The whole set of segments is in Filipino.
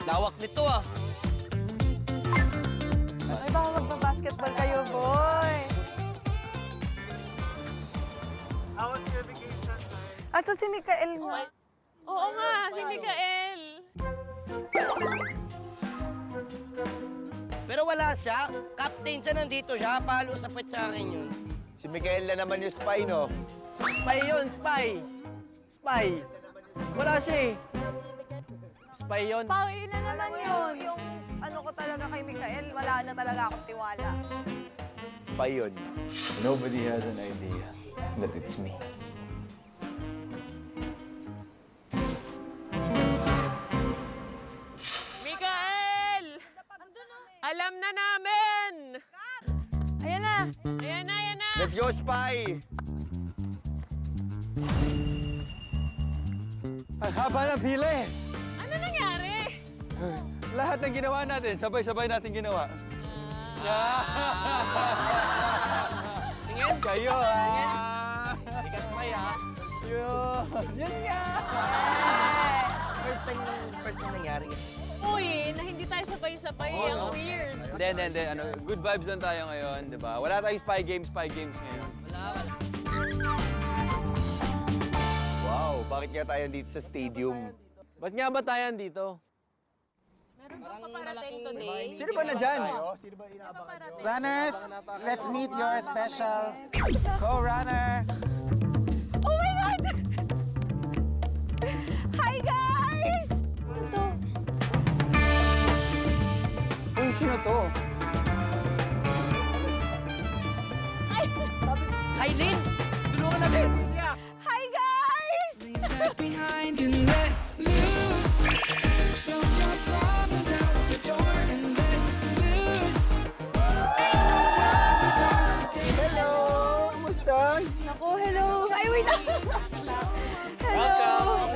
Lawak nito ah. Ay, baka magpa-basketball kayo, boy. How was your vacation, guys? Asa si Mikael nga? Oo nga, si Mikael. Pero wala siya. Captain siya, nandito siya. Palo sa puwet sa akin yun. Si Mikael na naman yung spy, no? Spy yun, spy. Spy. Wala siya eh. Spy yun. Pawi na Alam naman mo yun. yung ano ko talaga kay Mikael, wala na talaga akong tiwala. Spy yun. Nobody has an idea that it's me. Mikael! Alam na namin! Ayan na! Ayan na, ayan na! Let's go, spy! Ang haba ng pila eh. Ano nangyari? Lahat ng ginawa natin, sabay-sabay natin ginawa. Tingin. Kayo Hindi ka smay ah. Yun nga! First time nangyari. Uy, na hindi tayo sabay-sabay. Ang weird. Hindi. Good vibes lang tayo ngayon, di ba? Wala tayong spy games ngayon. Wala. Wow, bakit kaya tayo dito sa stadium? Ba't nga ba tayo dito? Meron bang paparating today? Sino ba nandyan? Runners, let's meet your special co-runner. Oh my God! Hi, guys! Ito. Uy, sino to? Kailin! Tulungan natin! Hi, guys! behind and let loose. Shove your problems out the door and let loose. Ain't no worries on the day. Hello! Kumusta? Naku, hello. Ay, wait lang. Hello.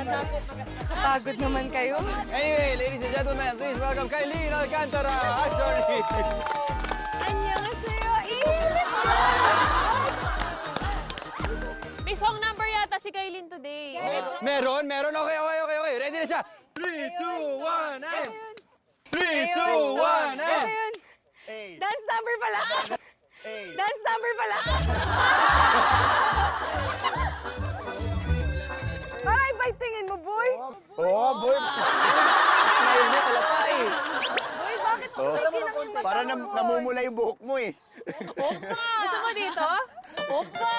Kapagod naman kayo. Anyway, ladies and gentlemen, please welcome Kailin Alcantara. Sorry. Annyeonghaseyo! May song number yata si Kailin today. Meron? Okay. Ready na siya. 3, 2, 1, and... 3, 2, 1, and... Ano yun? Dance number pala. Dance number pala. Para iba yung tingin mo, boy. Oo, boy! Boy, bakit kumikinang yung mata Para mo, boy? namumula yung buhok mo eh. Opa! Gusto mo dito? Opa!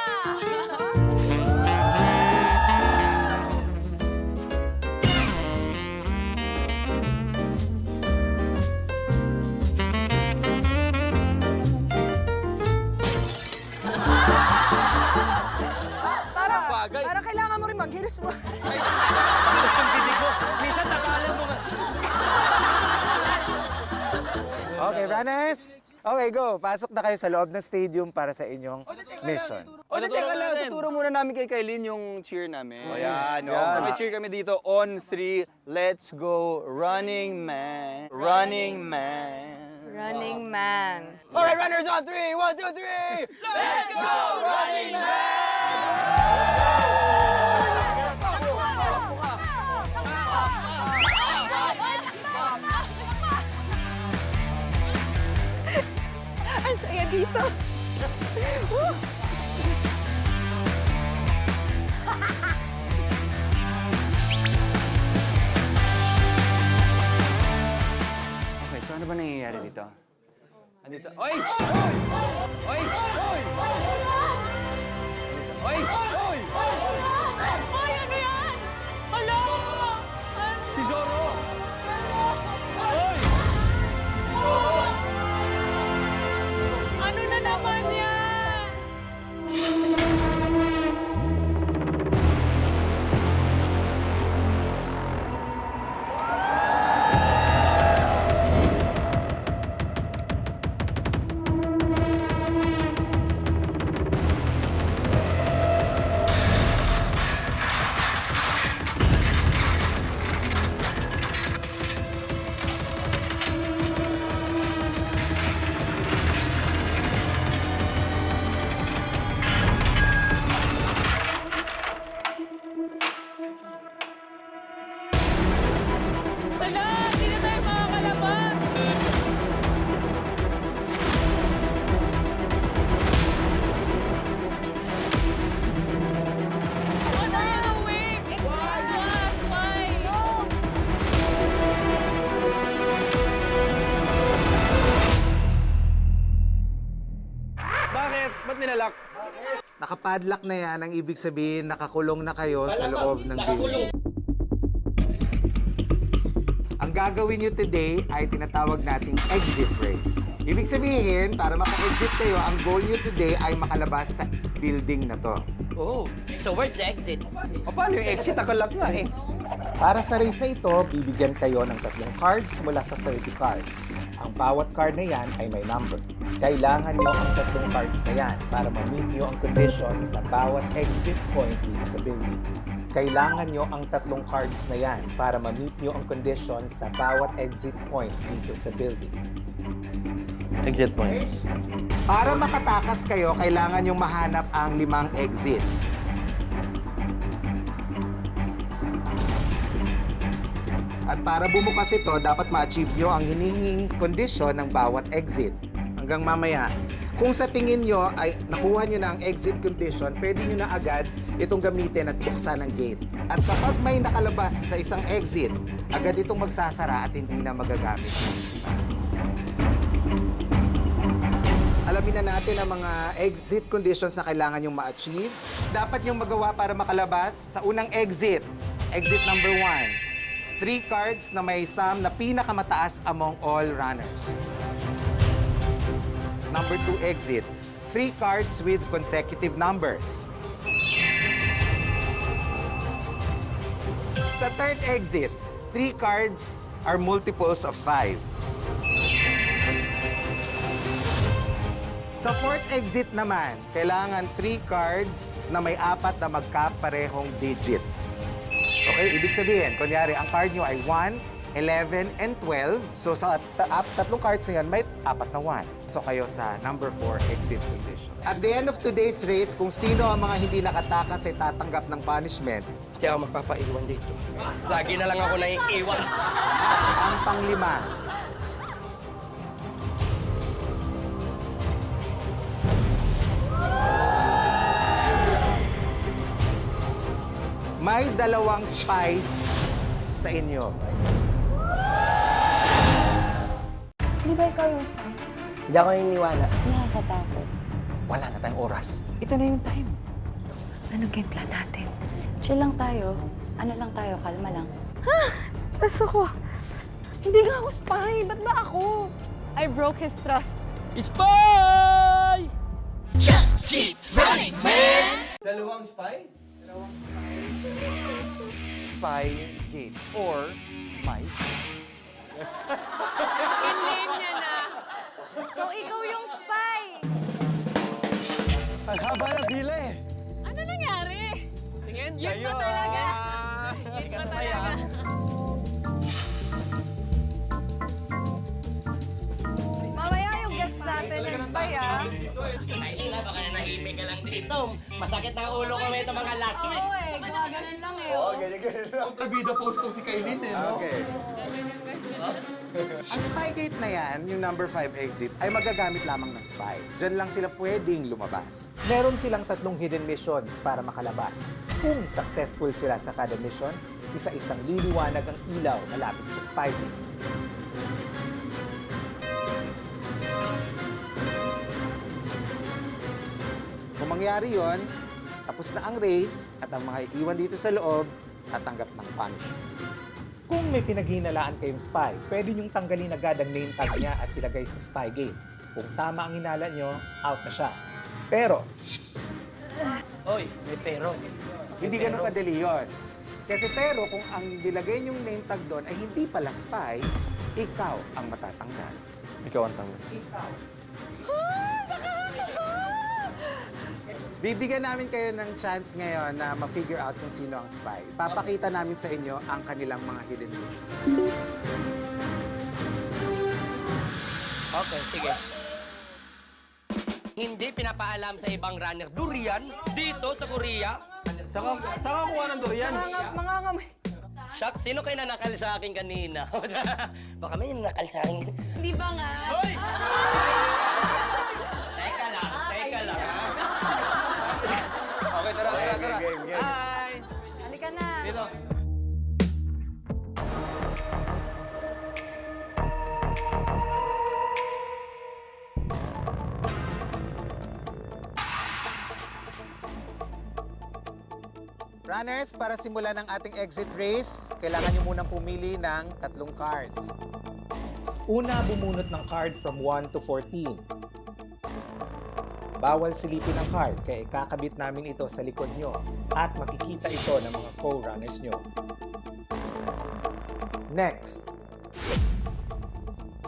Para kailangan mo rin mag-heels mo. Minsan nakalam mo nga. Okay, runners. Okay, go. Pasok na kayo sa loob ng stadium para sa inyong mission. O, teka lang. Tuturo muna namin kay Kailin yung cheer namin. O yan, o. May cheer kami dito on 3. Let's go, running man. Running man. Running man. All right, runners on 3. 1, 2, 3. Let's go, running man. Ang saya dito. Okay, so ano ba nangyayari dito? Andito. Oy! Oy! Oy! Oy! Oy! Oy! Ay, ano yan? Hala! Si Zorro! Ano na naman yan? nakapadlock na yan, ang ibig sabihin nakakulong na kayo sa loob ng building. Ang gagawin nyo today ay tinatawag nating exit race. Ibig sabihin, para maka-exit kayo, ang goal nyo today ay makalabas sa building na to. Oh, so where's the exit? O, paano yung exit? Ako lang nga eh. Para sa race na ito, bibigyan kayo ng 3 cards mula sa 30 cards. Ang bawat card na yan ay may number. Kailangan nyo ang 3 cards na yan para ma-meet nyo ang condition sa bawat exit point dito sa building. Kailangan nyo ang 3 cards na yan para ma-meet nyo ang condition sa bawat exit point dito sa building. Exit points. Para makatakas kayo, kailangan nyo mahanap ang 5 exits. At para bumukas ito, dapat ma-achieve nyo ang hinihinging kondisyon ng bawat exit. Hanggang mamaya, kung sa tingin nyo ay nakuha nyo na ang exit condition, pwede nyo na agad itong gamitin at buksan ang gate. At kapag may nakalabas sa isang exit, agad itong magsasara at hindi na magagamit. Alamin na natin ang mga exit conditions na kailangan yung ma-achieve. Dapat yung magawa para makalabas sa unang exit. Exit number 1. 3 cards na may sum na pinakamataas among all runners. Number 2 exit. 3 cards with consecutive numbers. Sa third exit, 3 cards are multiples of 5. Sa fourth exit naman, kailangan 3 cards na may 4 na magkaparehong digits. Okay, ibig sabihin, kunyari, ang card nyo ay 1, 11, and 12. So sa 3 cards na yan, may 4 na 1. So kayo sa number 4 exit condition. At the end of today's race, kung sino ang mga hindi nakatakas ay tatanggap ng punishment. Hindi ako magpapaiwan dito. Lagi na lang ako naiiwan. Ang panglima, may 2 spies sa inyo. Di ba ikaw yung spy? Hindi ako iniwala. Nakakatakot. Wala na tayong oras. Ito na yung time. Anong game plan natin? Chill lang tayo. Ano lang tayo, kalma lang. Stress ako. Hindi nga ako spy. Ba't ba ako? I broke his trust. Spy! Dalawang spy? Spy gate or mice. In-name niya na. So, ikaw yung spy! Ang haba ng hila eh. Ano nangyari? Tingin Yun kayo, ba talaga? ah. Yun ba Kasabay, talaga? ah. Mamaya yung guest natin yung spy, ah. Aileen, ha? Baka nahimik ka lang dito. Masakit na ulo ko ito mga last week. Oo eh, gumaganon lang eh. Kontrabida post to si Kailin eh, no? Okay. Ang spy gate na yan, yung number 5 exit, ay magagamit lamang ng spy. Diyan lang sila pwedeng lumabas. Meron silang 3 hidden missions para makalabas. Kung successful sila sa kada mission, isa-isang liliwanag ang ilaw malapit sa spy gate. Kung mangyari yon, tapos na ang race at ang mga iwan dito sa loob, tatanggap ng punishment. Kung may pinaghihinalaan kayong spy, pwede niyong tanggalin agad ang name tag niya at ilagay sa spy gate. Kung tama ang hinala niyo, out na siya. Pero, Oy, may pero. hindi ganun kadali yun. Kasi pero kung ang nilagay niyong name tag doon ay hindi pala spy, ikaw ang matatanggal. Ikaw ang tanggal. Ikaw. Bibigyan namin kayo ng chance ngayon na ma-figure out kung sino ang spy. Papakita namin sa inyo ang kanilang mga hidden mission. Okay, sige. Hindi pinapaalam sa ibang runner. Durian? Dito sa Korea? Saka kuha ng durian. Mangangamay. Shock, sino kayo nanakal sa akin kanina? Baka may nanakal sa akin. Di ba nga? Hoy! Teka lang, teka lang. Okay, tara. Hi! Halika na. Dito. Runners, para simulan ang ating exit race, kailangan nyo munang pumili ng 3 cards. Una, bumunot ng card from 1 to 14. Bawal silipin ang card, kaya ikakabit namin ito sa likod nyo at makikita ito ng mga co-runners nyo. Next,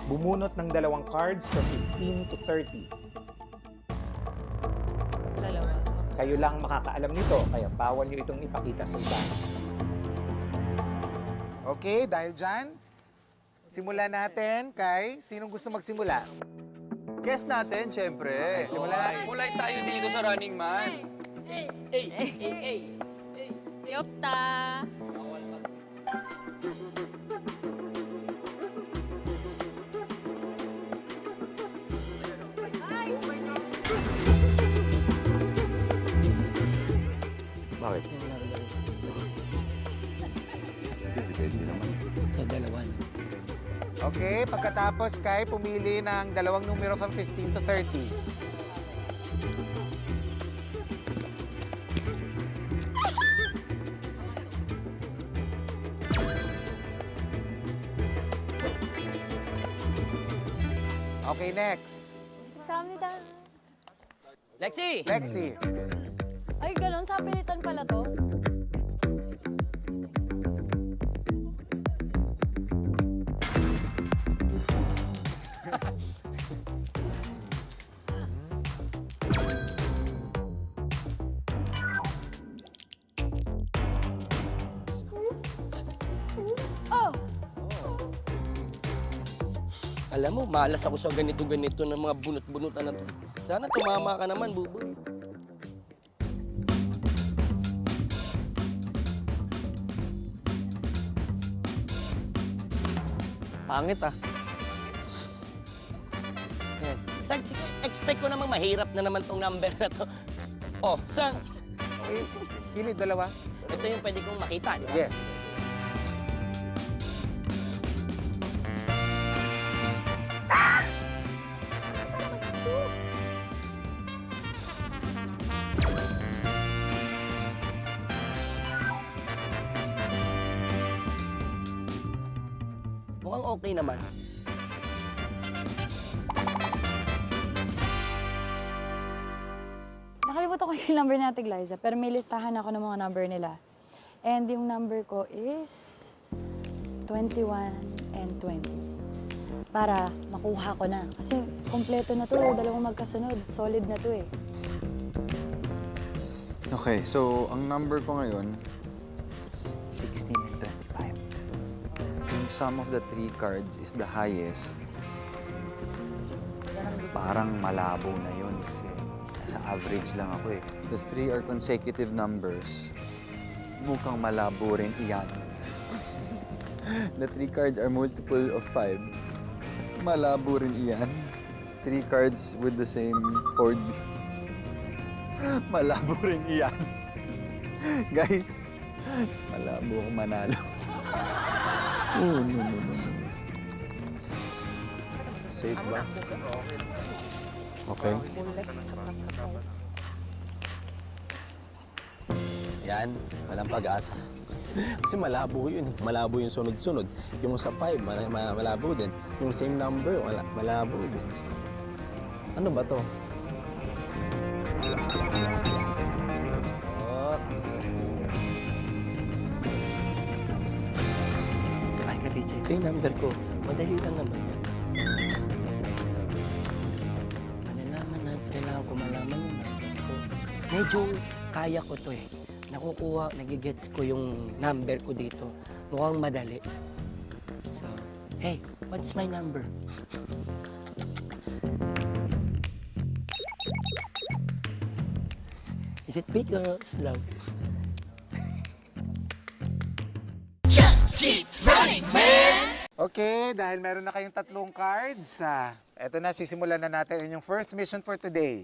bumunot ng 2 cards from 15 to 30. Dalawa. Kayo lang makakaalam nito, kaya bawal nyo itong ipakita sa iba. Okay, dahil dyan, simulan natin kay sinong gusto magsimula? Guess natin, syempre. Simulan. Kulay tayo dito sa Running Man. Yopta. Bakit? Depende naman. Sa dalawa. Okay, pagkatapos kay pumili ng 2 numero from 15 to 30. Okay, next. 감사합니다. Lexi! Lexi. Ay, ganun. Sa pilitan pala to. Oh! Alam mo, malas ako sa ganito-ganito ng mga bunot-bunutan na to. Sana tumama ka naman, buboy. Pangit ah. Yan. Expect ko namang mahirap na naman tong number na to. Oh, saan? Okay, pili 2. Ito yung pwede kong makita, di ba? Yes. Mukhang okay naman. Nakalimutan ko yung number natin, Liza, pero may listahan ako ng mga number nila. And yung number ko is 21 and 20. Para makuha ko na. Kasi kompleto na to, 2 magkasunod. Solid na to eh. Okay, so ang number ko ngayon is 16 and 25. Yung sum of the 3 cards is the highest. Parang malabo na yun kasi nasa average lang ako eh. The 3 are consecutive numbers. Mukhang malabo rin iyan. The 3 cards are multiple of 5. Malabo rin iyan. 3 cards with the same 4 digits. Malabo rin iyan. Guys, malabo akong manalo. Oh, no. Safe ba? Okay. Yan, walang pag-asa. Kasi malabo yun eh. Malabo yung sunod-sunod. Yung sa 5, malabo din. Yung same number, malabo din. Ano ba to? Ay, Kadija, ito yung number ko. Madali lang naman. Malalaman na, kailangan ko malaman yung number ko. Medyo kaya ko to eh. Nakukuha, nagigets ko yung number ko dito. Mukhang madali. So, hey, what's my number? Is it big or small? Okay, dahil meron na kayong 3 cards, eto na, sisimulan na natin yung first mission for today.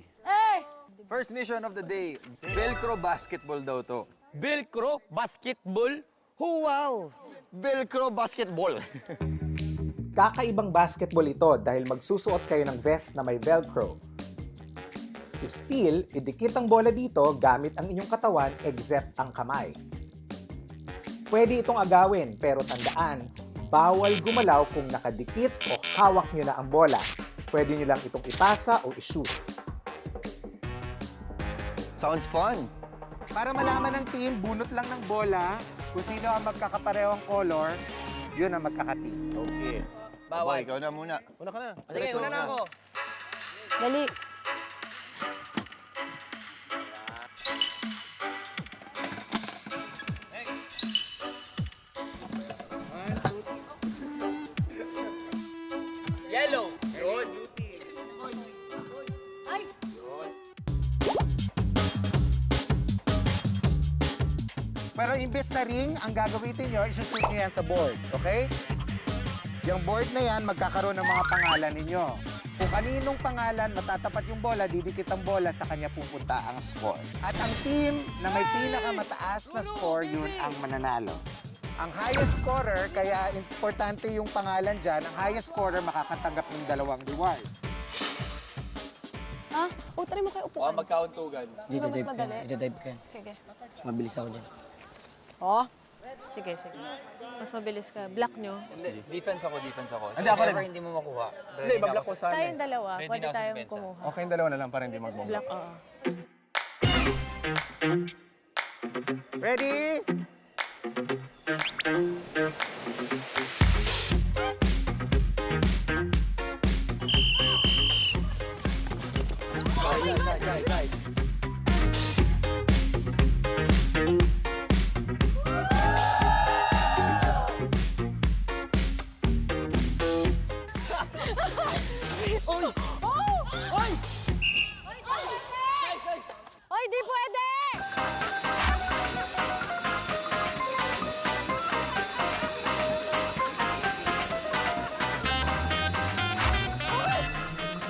First mission of the day, Velcro basketball daw to. Velcro basketball? Oh, wow! Velcro basketball. Kakaibang basketball ito dahil magsusuot kayo ng vest na may Velcro. To steal, idikit ang bola dito gamit ang inyong katawan except ang kamay. Pwede itong agawin pero tandaan, bawal gumalaw kung nakadikit o hawak nyo na ang bola. Pwede nyo lang itong ipasa o ishoot. Sounds fun. Para malaman ng team, bunot lang ng bola. Kung sino ang magkakaparehong color, yun ang magkakateam. Okay. Bawal. Boy, ikaw na muna. Una ka na. Sige, una na ako. Dali. Yellow. Ay! Pero imbes na ring, ang gagamitin nyo, isushoot nyo yan sa board, okay? Yung board na yan, magkakaroon ng mga pangalan ninyo. Kung kaninong pangalan matatapat yung bola, didikit ang bola, sa kanya pupunta ang score. At ang team na may pinakamataas na score, yun ang mananalo. Ang highest scorer, kaya importante yung pangalan dyan, ang highest scorer makakatanggap ng 2 reward. Ha? O, try mo kayo upuan. Magkauntugan. Dito mas dive ka. madali? Dito dive ka. Sige. Mabilis ako dyan. Oh? Sige, sige. Mas mabilis ka. Block nyo. Defense ako. So, Hindi, ako rin. hindi mo makuha. Hindi, bablock ko sana. Tayong dalawa. Ready Pwede na ako sa tayong depensa. kumuha. Okay, yung dalawa na lang para hindi mag-bomb. Block, oo. Ready? Guys. Oy, di pwede!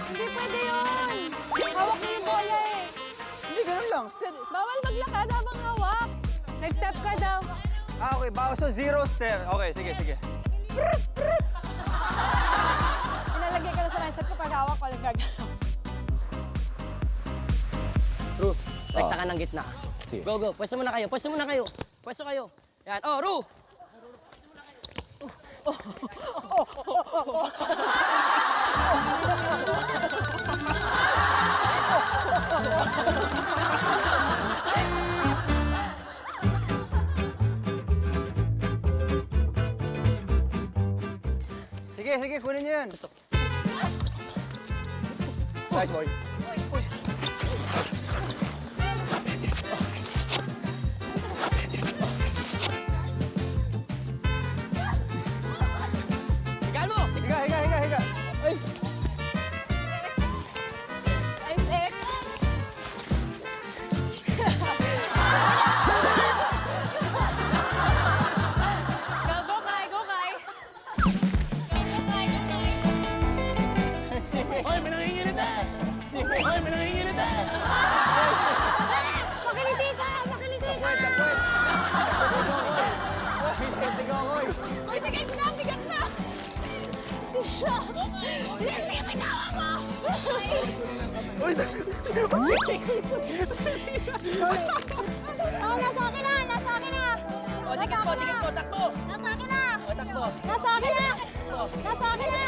Hindi pwede yun! Hawak niyo yung bola eh! Hindi, ganun lang. Steady. Bawal maglakad habang hawak! Next step ka daw! Okay, bawas sa 0 step. Okay, sige. Inalagay ka na sa mindset ko pag hawak ko lang gagalaw. Ru, rekta ka ng gitna. Sige. Go, go. Pwesto muna kayo. Pwesto kayo. Yan. Oh, Ru! Sige, kunin niyo yan. Nice, boy. Higaan mo! Higa. Ay. X! Go, Kai! Go, Kai! Hoy, may nangingilit eh! Hoy, may nangingilit eh! Makiliti ka! Makiliti ka! Uy, bigat na! Bigat na! Shucks! Lexi, pitawa mo! Oh, nasa akin na! Nasa akin na! O, dikit po, takbo! Nasa akin na! O, takbo! Nasa akin na! Nasa akin na!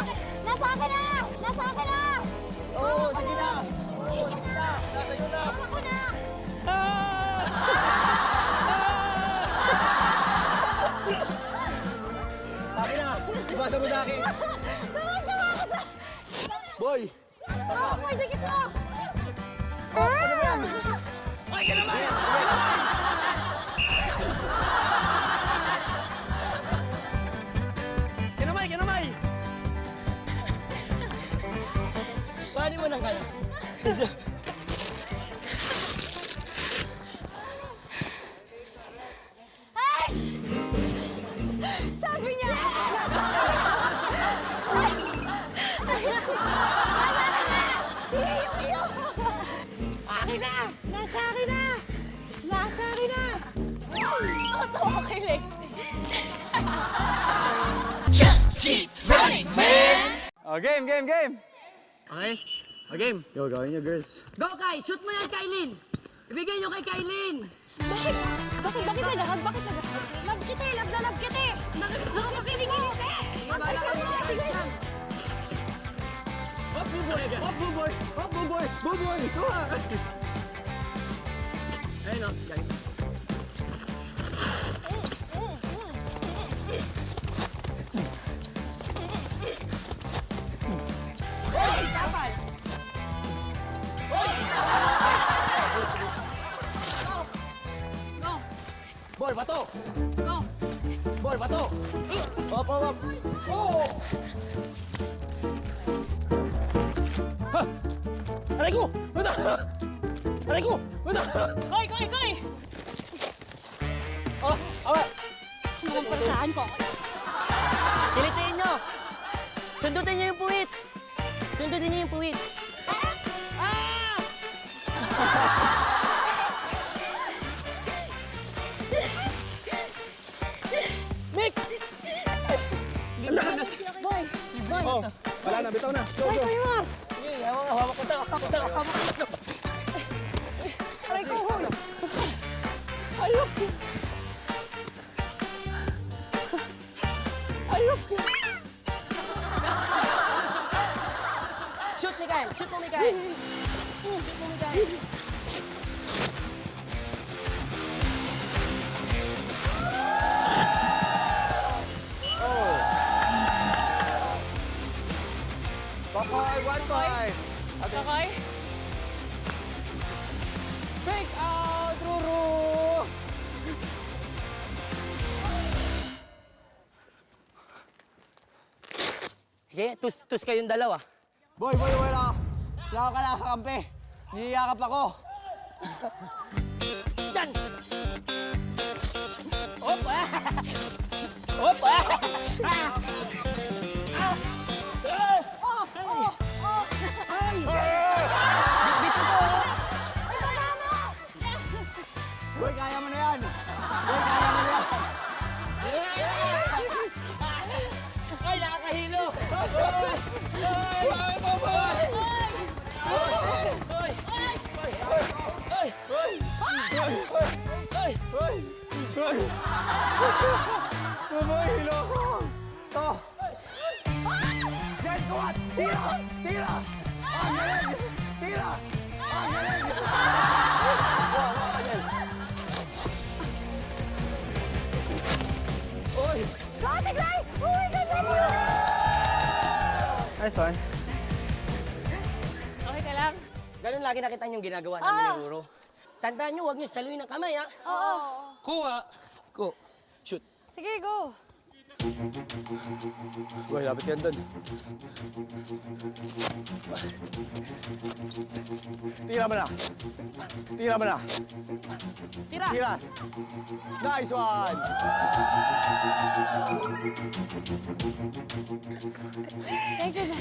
Nasa akin na! Nasa akin na! Oo, sige na! Nasa ko na! Akin na. Ibasa mo sa akin. Boy. Oh, boy, dikit mo! Ano ba yan? Ay, ka naman! Kinamay! Paano mo nang kaya? Ash! Sabi niya! Nasa sige, yung iyo! Akin na! Nasa akin na! Nasa akin na! Tawa kay Lexi. Oh, game. Okay? game. Go, gawin nyo, girls. Go, Kai! Shoot mo yan, Kailin! Ibigay nyo kay Kailin! Bakit nagahag? Bakit nagahag? Love kita eh! Love na love kita eh! Nakakapiling mo! Ang pasyon mo! Hop, buboy! Hop, buboy! Hop, buboy! Buboy! Kuha! Ayun o, galing. Ball, bato! Go! Ball, bato! Hop, hop, hop! Oh! Ha! Aray ko! Bata! Aray ko! Bata! Koy! Koy! Koy! Oh, awa! Sumumpasaan ko. Kilitiin nyo! Sundutin nyo yung puwit! Sundutin nyo yung puwit! Boy! Boy! Oh, wala na, bitaw na. Go, go! Sige, hawak ko ito! Hawak ko ito! Aray ko, hoy! Shoot, Mikael! Shoot mo, Mikael! Shoot mo, Mikael! Bakoy, 1-5. Okay? Fake out, Ruru! Sige, tus kayong dalawa. Boy, wala. Wala ka nakakampi. Niyayakap ako. Yan! Hop! Hop! Boy, kaya mo na yan. Boy, kaya mo na yan. Ay, nakakahilo! Boy, hilo ko. To. Yan, kuhat. Tira! Tira! Ah, galing! Tira! Ah, galing! Oy! Nice one. Okay ka lang? Ganun lagi nakita niyong ginagawa namin ni Ruro. Tandaan niyo, huwag niyo saluhin ng kamay, ha? Oo. Kuha! Go! Shoot! Sige, go. Boy, lapit yan doon. Tira mo na. Tira mo na. Tira! Tira. Nice one! Thank you, sir.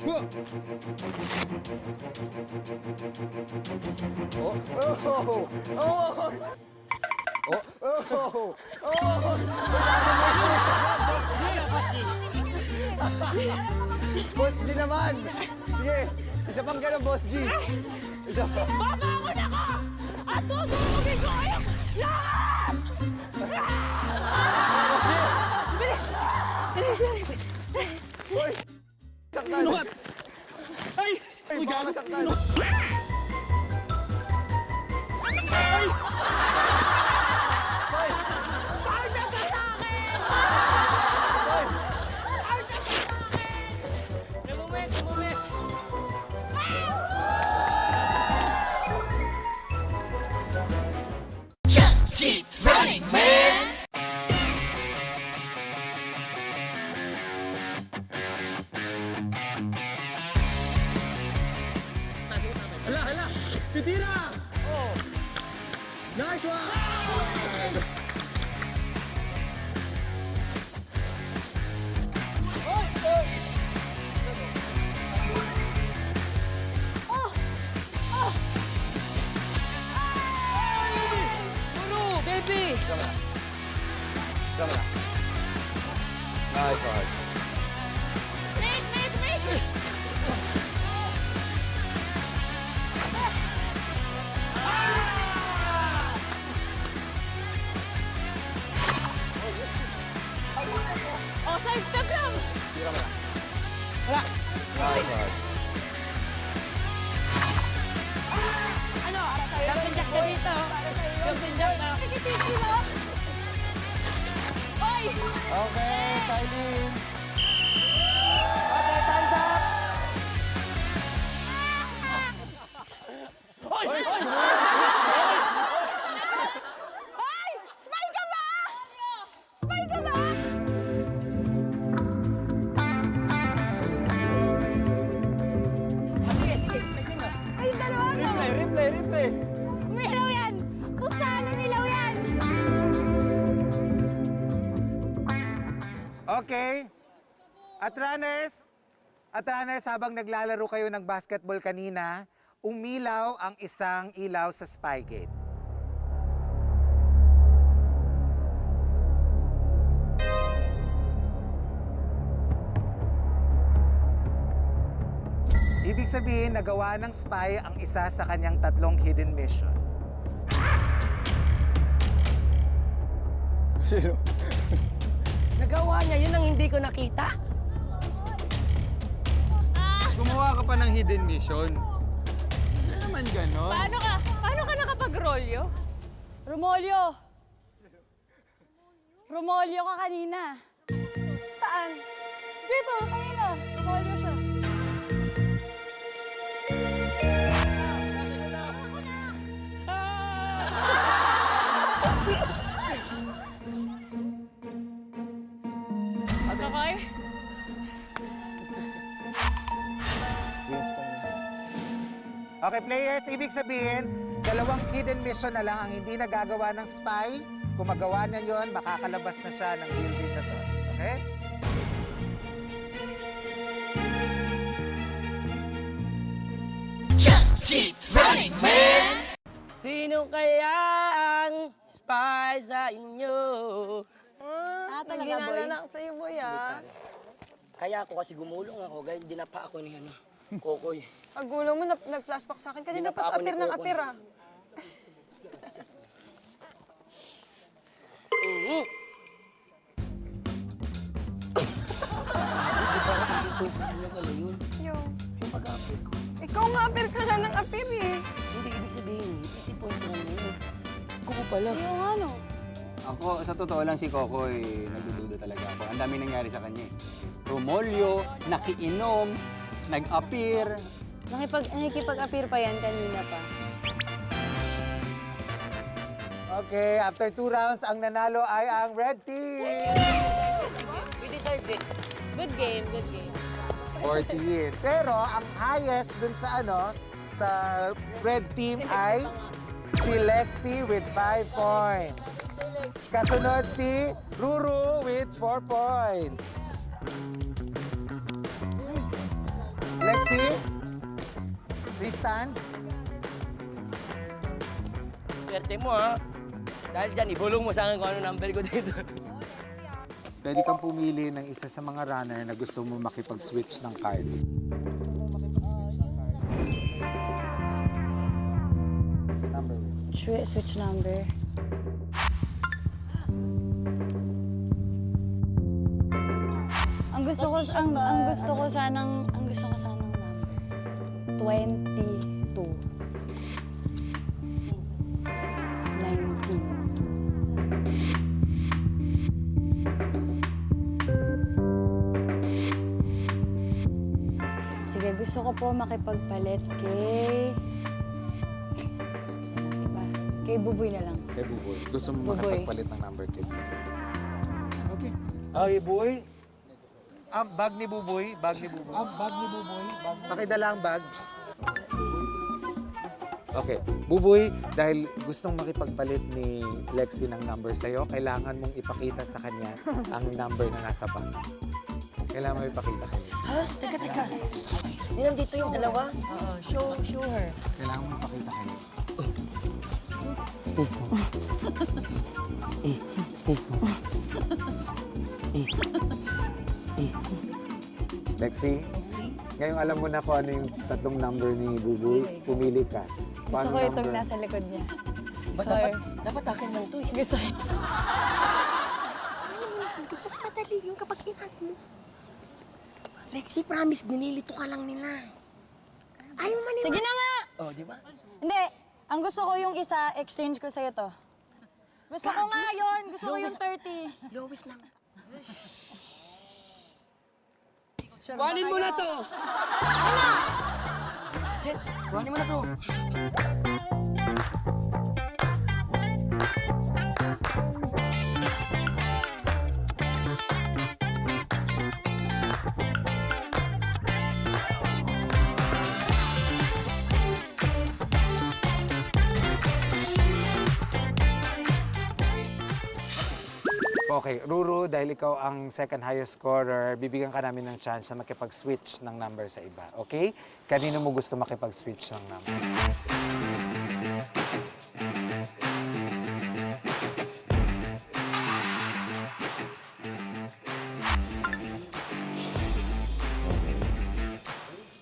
Oh! Oh! Oh! Oh! Oh! Boss G naman! Sige, isa pang ganun, Boss G. Isa pa. Babangon ako! At tutulogin ko kayo! Lahat! Boy! Saktan! Lukat! Ay! Ay, baka saktan! Partner ka sa akin! Moment! Moment! Just keep running, man! Hala, hala! Titira! Oh! Nice one! Ruro! Baby! Tama na. Nice one. Oh, side step lang. Nice one. Jumping jack na dito. Jumping jack na. Oy! Okay, Kailin. Okay, time's up. Ay! Spy ka ba? Spy ka ba? Ay, dalawa no? Replay. Umilaw yan! Kung saan umilaw yan? Okay. At runners, habang naglalaro kayo ng basketball kanina, umilaw ang isang ilaw sa Spygate. Ibig sabihin, nagawa ng spy ang isa sa kanyang 3 hidden mission. Nagawa niya, yun ang hindi ko nakita. Gumawa ka pa ng hidden mission. Ano naman ganon? Paano ka nakapag-rolyo? Romolyo! Romolyo ka kanina. Saan? Dito, kanina. Romolyo siya. Okay? Okay, players, ibig sabihin, 2 hidden mission na lang ang hindi nagagawa ng spy. Kung magawa na yon, makakalabas na siya ng building na to. Okay? Sino kaya ang spy sa inyo? Talaga, boy? sa'yo, boy, ah. Kaya ako kasi gumulong ako, guys, dinapa ako ni Kokoy. Ang gulo mo, nag-flashback sa akin. Kanina Hindi na pa pa ako apir ni ng Coco. apir, ah. Hindi pa ako kasi sa kanya pala yun. Yo. Yung pag-apit ko. Ikaw nga apir ka nga ng apir, eh. Hindi ibig sabihin, isipon sa kanya yun. Kuko pala. Yung ano? Ako, sa totoo lang si Kokoy, nagdududa talaga ako. Ang dami nangyari sa kanya. Rumolyo, nakiinom, nag-appear. Nakikipag-appear pa yan kanina pa. Okay, after 2 rounds, ang nanalo ay ang red team. We deserve this. Good game, good game. 14. Pero ang highest dun sa sa red team ay si Lexi with 5 points. Kasunod si Ruru with 4 points. Lexi, please stand. Swerte mo, ha? Dahil dyan, ibulong mo sa akin kung ano number ko dito. Pwede kang pumili ng isa sa mga runner na gusto mo makipag-switch ng card. Switch number. Ang gusto ko sanang number. 22. 19. Sige, gusto ko po makipagpalit kay... Iba. Kay Buboy na lang. Kay Buboy. Gusto mo Buboy. makipagpalit ng number kay Buboy. Okay. Okay, Buboy. Bag ni Buboy. Bag ni Buboy. Bag ni Buboy. Pakidala ang bag. Okay. Buboy, dahil gustong makipagpalit ni Lexi ng number sa'yo, kailangan mong ipakita sa kanya ang number na nasa bag. Kailangan mo ipakita kanya. Ha? Teka. Hindi nandito yung dalawa. Show her. Kailangan mo ipakita kanya. Lexi, ngayong alam mo na kung ano yung tatlong number ni Buboy, pumili ka. Gusto Paano ko itong number? nasa likod niya. Ba, dapat akin lang to eh. Gusto ko. Mas madali yung kapag inat mo. Lexi, promise, dinilito ka lang nila. Ayaw man nila. Sige na nga! Oh, di ba? Hindi. Ang gusto ko yung isa, exchange ko sa'yo to. Gusto ko nga yun. Gusto ko yung 30. Lowest lang. Kuhanin mo na to! Set! Kuhanin mo na to! Okay, Ruru, dahil ikaw ang second highest scorer, bibigyan ka namin ng chance na makipag-switch ng number sa iba, okay? Kanino mo gusto makipag-switch ng number?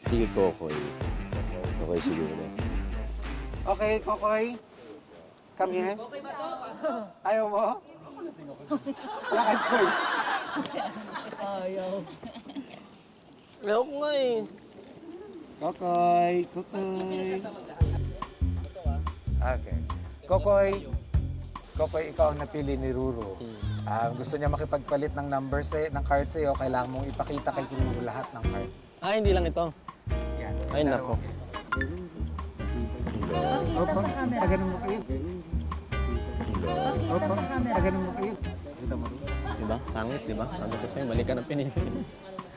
Sige, Kokoy. Kokoy siguro. Okay, Kokoy. Come here. Ayaw mo? Wala kang choice. Ayaw ko nga eh. Kokoy, Kokoy. Okay. Kokoy, Kokoy, ikaw ang napili ni Ruru. Gusto niya makipagpalit ng number ng card sa'yo, kailangan mong ipakita kay Ruru lahat ng card. Hindi lang ito. Yan. Ay, nako. Opo, paganon mo kayo. Opo, paganon mo kayo. Kita mo rin. Diba? Pangit, diba? Sabi ko sa'yo, mali ka ng pinili.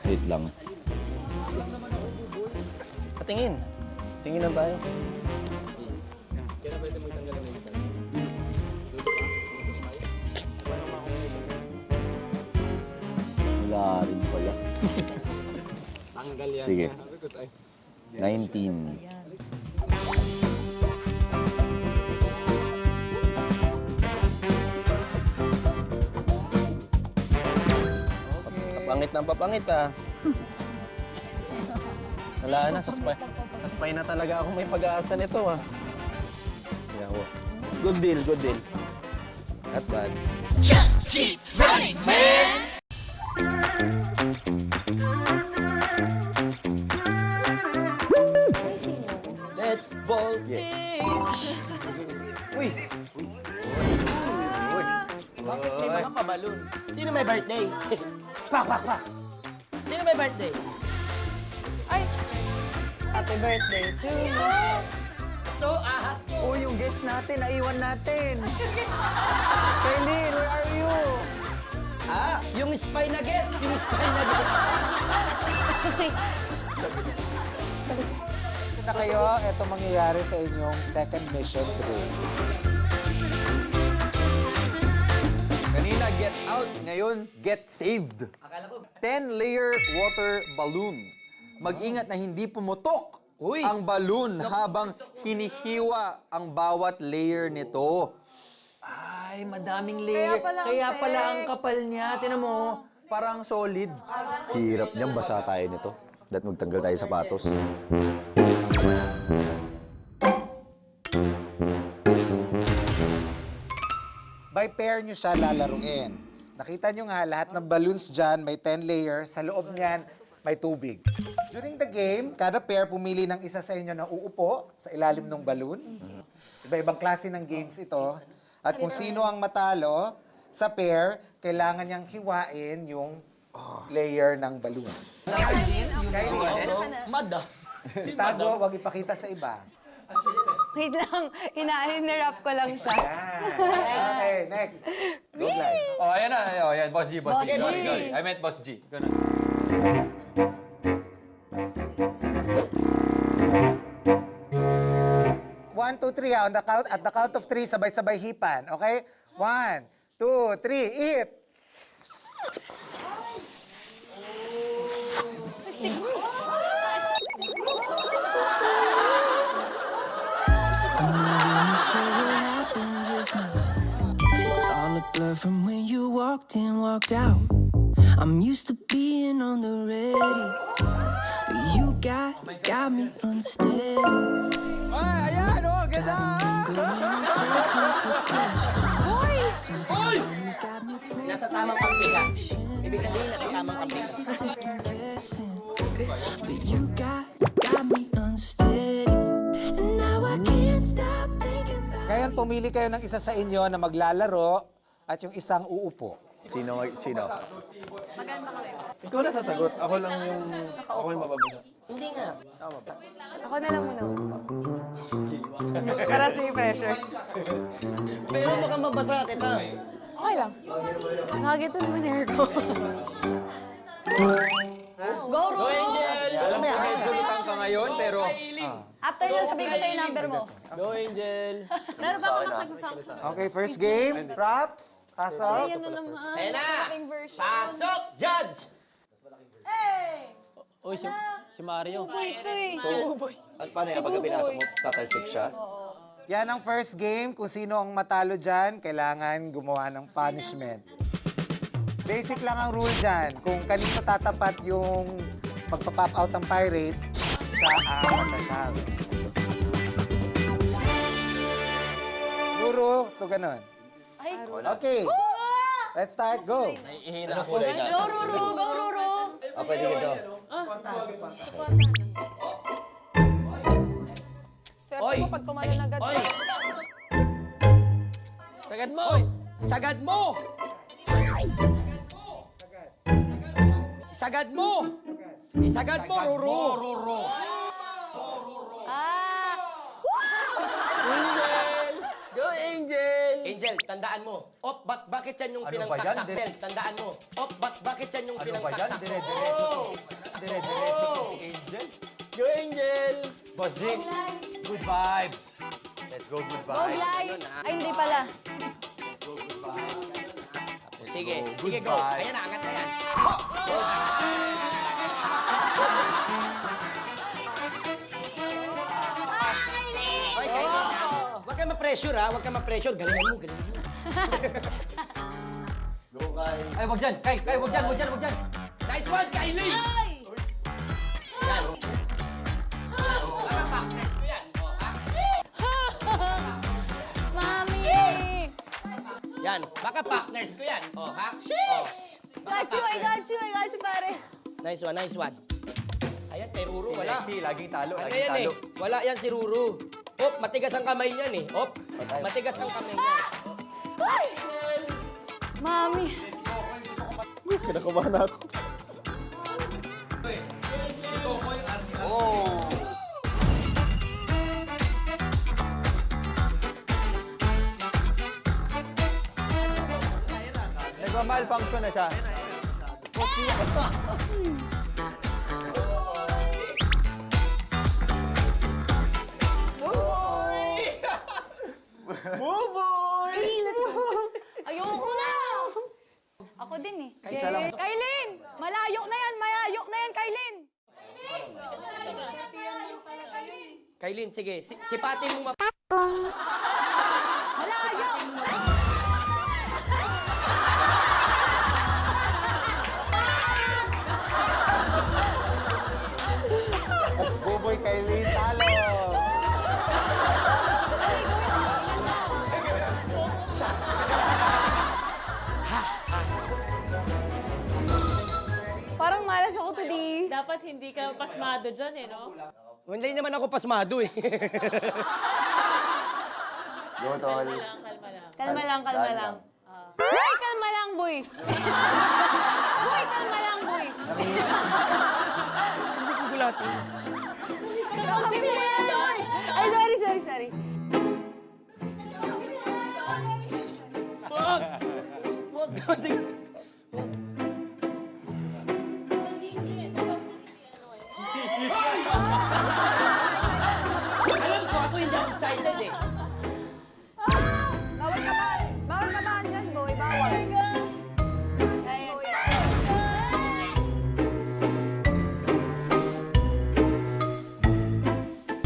Wait lang. Patingin. Tingin na tayo. Wala rin pala. Sige. 19. Papangit ng papangit ah. Wala na, sa spy na talaga ako may pag-aasa nito ah. Yawa. Good deal, good deal. Not bad. Just keep running, man. Let's voltage! Uy! Bakit may mga pabalon? Sino may birthday? Pak, pak, pak! Sino may birthday? Ay! Happy birthday to you! So, ahas ko! Yung guest natin, naiwan natin. Kailin, where are you? Yung spy na guest! Yung spy na guest! Na kayo, ito mangyayari sa inyong second mission today. Kanina, get out. Ngayon, get saved. 10-layer water balloon. Mag-ingat na hindi pumutok ang balloon habang hinihiwa ang bawat layer nito. Ay, madaming layer. Kaya pala ang kapal niya. Tinan mo, parang solid. Hirap niyan, basa tayo nito. Dapat magtanggal tayo sapatos. By pair nyo siya lalaruin. Nakita nyo nga, lahat ng balloons dyan, may 10 layers. Sa loob niyan, may tubig. During the game, kada pair pumili ng isa sa inyo na uupo sa ilalim ng balloon. Iba-ibang klase ng games ito. At kung sino ang matalo sa pair, kailangan niyang hiwain yung layer ng balloon. Mad ah! Tago, huwag ipakita sa iba. Wait lang, hinirap ko lang siya. Yan. Okay, next. Go, Glide. Oh, ayan na. Oh, ayan. Boss G, Boss G. Boss G. Sorry. I meant Boss G. Ganun. One, two, three. On the count, at the count of 3, sabay-sabay hipan. Okay? 1, 2, 3, eat! I'm not really sure what happened just now. It's all a blur from when you walked in, walked out. I'm used to being on the ready, but you got me unsteady. Ay, ayan, oh, ganda! Going in circles with questions. Sometimes got me Nasa tamang kampi ka. Ibig sabihin, nasa tamang kampi ka. second guessing, but you got me unsteady, and now I can't stop thinking about. Ngayon, pumili kayo ng isa sa inyo na maglalaro at yung isang uupo. Sino? Ikaw na sasagot. Ako yung mababasa. Hindi nga. Ako na lang muna. Para sa pressure. Pero baka mabasa kita. Okay lang. Nakagito naman hair ko. Go, Ro! Alam mo, medyo lutang ka ngayon, pero... After yun, sabihin ko sa'yo yung number mo. Go, Angel. Meron pa ako nasa Okay, first game. Props. Pasok. Ayan na naman. Ayan na! Malaking version. Pasok, Judge! Hey! Uy, si Mario. Buboy ito eh. At paano yan? Pagka pinasok mo, tatalsik siya? Yan ang first game. Kung sino ang matalo dyan, kailangan gumawa ng punishment. Basic lang ang rule dyan. Kung kanino tatapat yung magpa-pop out ng pirate, siya ang matatalo. Ruro, to ganun. Ay, Okay. Let's start. Go. Anong kulay na? go, Ruro! Go, Ruro! Pwede ganito. Oy! Pag tumalon agad. Oy! Sagad mo! Sagad mo! Sagad mo! Isagad mo, Ruro! Ah! Angel! Go, Angel! Angel, tandaan mo. Bakit yan yung pinangsaksak? Angel, tandaan mo. Bakit yan yung pinangsaksak? Dire-diretso si Angel. Go, Angel! Boss Jing, good vibes. Let's go, good Go, vibes. Glay! Ay, hindi pala. Sige, Good sige, go. vibe. Ayan na, angat na yan. Hoy, kainin na. Huwag ka ma-pressure, ha? Huwag ka ma-pressure. Galingan mo, galingan mo. Go, Kai. Ay, wag dyan. Kay, wag dyan, wag dyan, wag dyan. Nice one, Kylie! Yan. Baka partners ko yan. O, ha? Mami! Yan. Baka partners ko yan. O, ha? O. Got you, pare. Nice one, nice one. Ayan, kay Ruru, wala. Lexi, laging talo, Ano laging yan eh? talo. Wala yan si Ruru. Op, matigas ang kamay niyan eh. Op, matigas ang kamay niyan. Mami! Kinakabahan ako. Nagma-malfunction na siya. Ayoko na! Ako din eh. Kailin! Malayo na yan, Kailin! Kailin, sige. Sipatin mo Malayo! Buboy Kylie, talo. Parang malas ako today. Dapat hindi ka pasmado dyan eh, no? Hindi naman ako pasmado eh. Go, tol. Kalma lang. Kalma lang. Boy, kalma lang, boy! Boy, kalma lang, boy! Kami mo yan, boy! Ay, sorry. Alam ko, ako hindi ako excited eh. Bawal kabahan dyan, boy. Bawal. Ayan.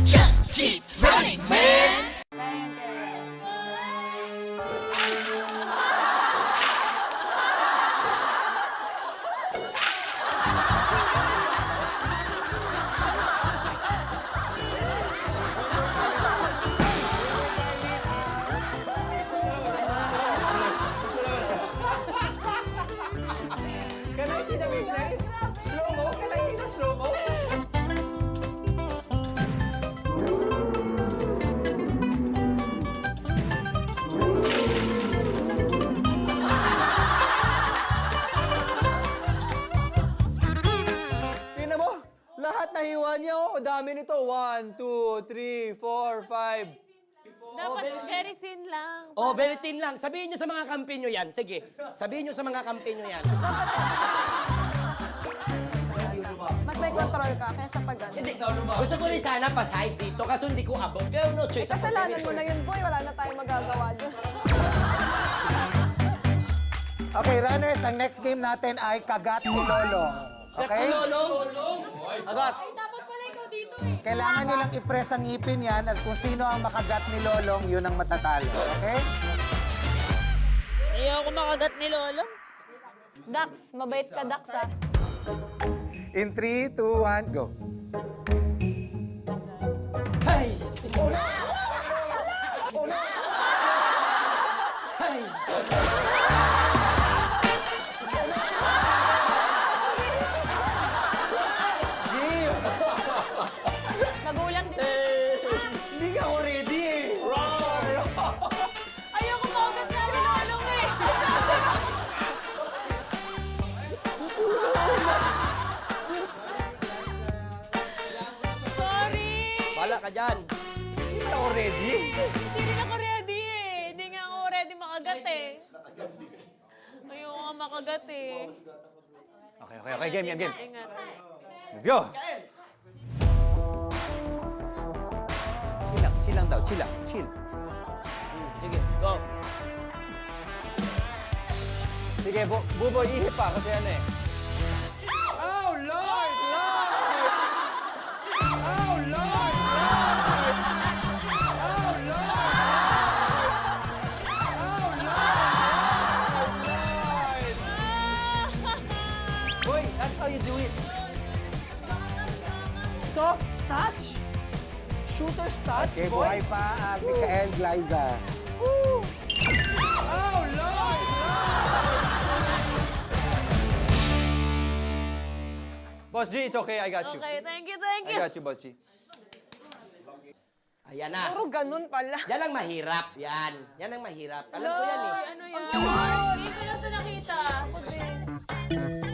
Just keep running, man. Can I see the replay? Slow-mo? Can I see the slow-mo? Tingnan mo, lahat nahiwa niya oh. Dami nito. 1, 2, 3, 4, 5. Dapat very thin lang. Oh, very thin lang. Sabihin nyo sa mga kampi nyo yan. Sige, sabihin nyo sa mga kampi nyo yan. Mas may control ka kaysa pag ano. Hindi, gusto ko rin sana pa-side dito kasi hindi ko abot. Kaya no choice ako. Kasalanan mo na yun, boy. Wala na tayong magagawa doon. Okay, runners, ang next game natin ay Kagat ni Lolong. Okay? Agat. Dapat pala ikaw dito eh. Kailangan nyo lang i-press ang ngipin yan at kung sino ang makagat ni Lolong, yun ang matatalo. Okay? Ayoko makagat ni Lolo. Dax, mabait ka, Dax, ah. In 3, 2, 1, go. Hey! Hey! Nagulat din. Hindi ka ako ready eh. Ayoko makagat nga ni Lolo eh. Sorry. Bala ka dyan. Hindi ako ready. Hindi rin ako ready eh. Hindi nga ako ready makagat eh. Ayoko nga makagat eh. Okay. Game. Ingat. Let's go. Chill lang daw. Chill. Sige, go. Sige, Buboy, ihip pa kasi ano eh. Oh, Lord! Oh, Lord! Boy, that's how you do it. Soft touch? Shooter's touch, Okay, boy? buhay pa, Mikael Glyza. Oh, Lord! Boss G, it's okay. I got you. Okay, thank you. I got you, Boss G. Ayan na. Puro ganun pala. Yan ang mahirap. Yan. Yan ang mahirap. Alam ko yan eh. Ano yan? Hindi ko lang ito nakita.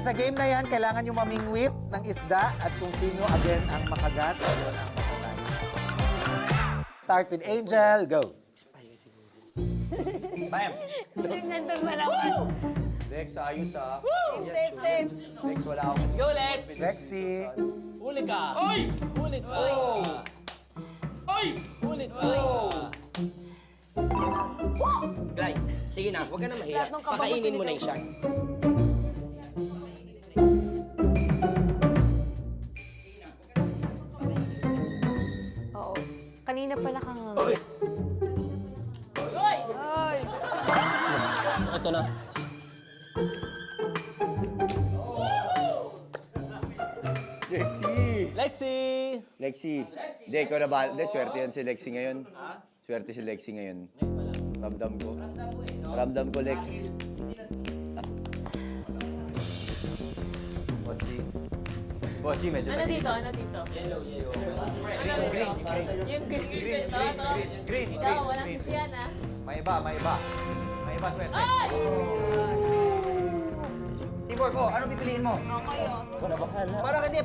Sa game na yan, kailangan nyo mamingwit ng isda at kung sino again ang makagat, yun ang matatalo. Start with Angel, go. Bam! Ang ganda malawan. Lex, ayos ah. Safe. Lex, wala akong... Go, Lex! Lexi. Huli ka! Oy! Huli ka! Oy! Huli ka! Glay, sige na. Huwag ka na mahirap. Lahat ng kabang Pakainin mo na sinitaw. siya. Oo. Kanina pa nakanganga. Ito na. Lexi! Lexi! Hindi, ikaw na ba? Hindi, swerte yan si Lexi ngayon. Swerte si Lexi ngayon. Ramdam ko, Lex. Boss G, medyo Ano dito? Ano dito? Yellow. Green. Yung green. Green. Ikaw, walang sisiyan ah. May iba. May iba, swerte. Ay! Teamwork, ano pipiliin mo? Okay oh.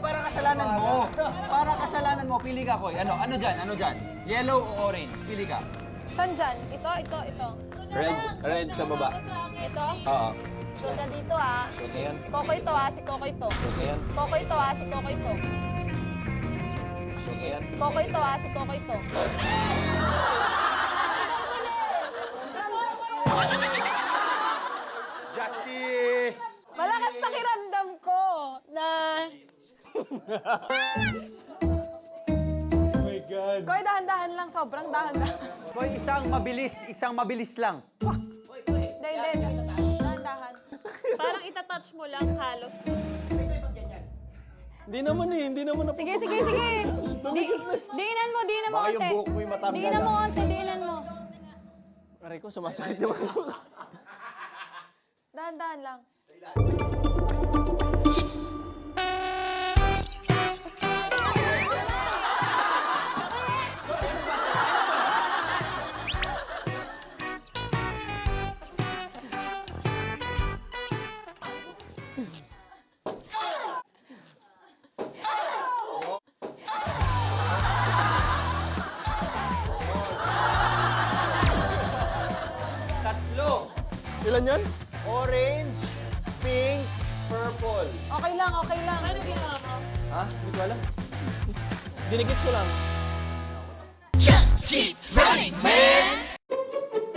Para kasalanan mo. Para kasalanan mo, pili ka, Koy. Ano dyan? Yellow o orange? Pili ka. San dyan? Ito. Red sa baba. Ito? Oo. Sure ka dito, ah. Sure ka yan. Si Coco ito, ah. Si Coco ito. Sure ka yan. Si Coco ito, ah. Si Coco ito. Sure ka yan. Si Coco ito, ah. Si Coco ito. Justice! Malakas pakiramdam ko na... Oh my God. Koy, dahan-dahan lang. Sobrang dahan-dahan. Koy, isang mabilis lang. Hindi. Dahan-dahan. Parang itatouch mo lang halos. Hindi naman eh, hindi naman Sige, sige, sige. Diinan mo Baka yung konti. buhok mo yung matanggal. Diinan mo konti, diinan mo. Aray ko, sumasakit naman ako. Dahan-dahan lang. Ilan yan? Orange, pink, purple. Okay lang, okay lang. Ano ginawa mo? Ha? Hindi ko alam. Dinikit ko lang.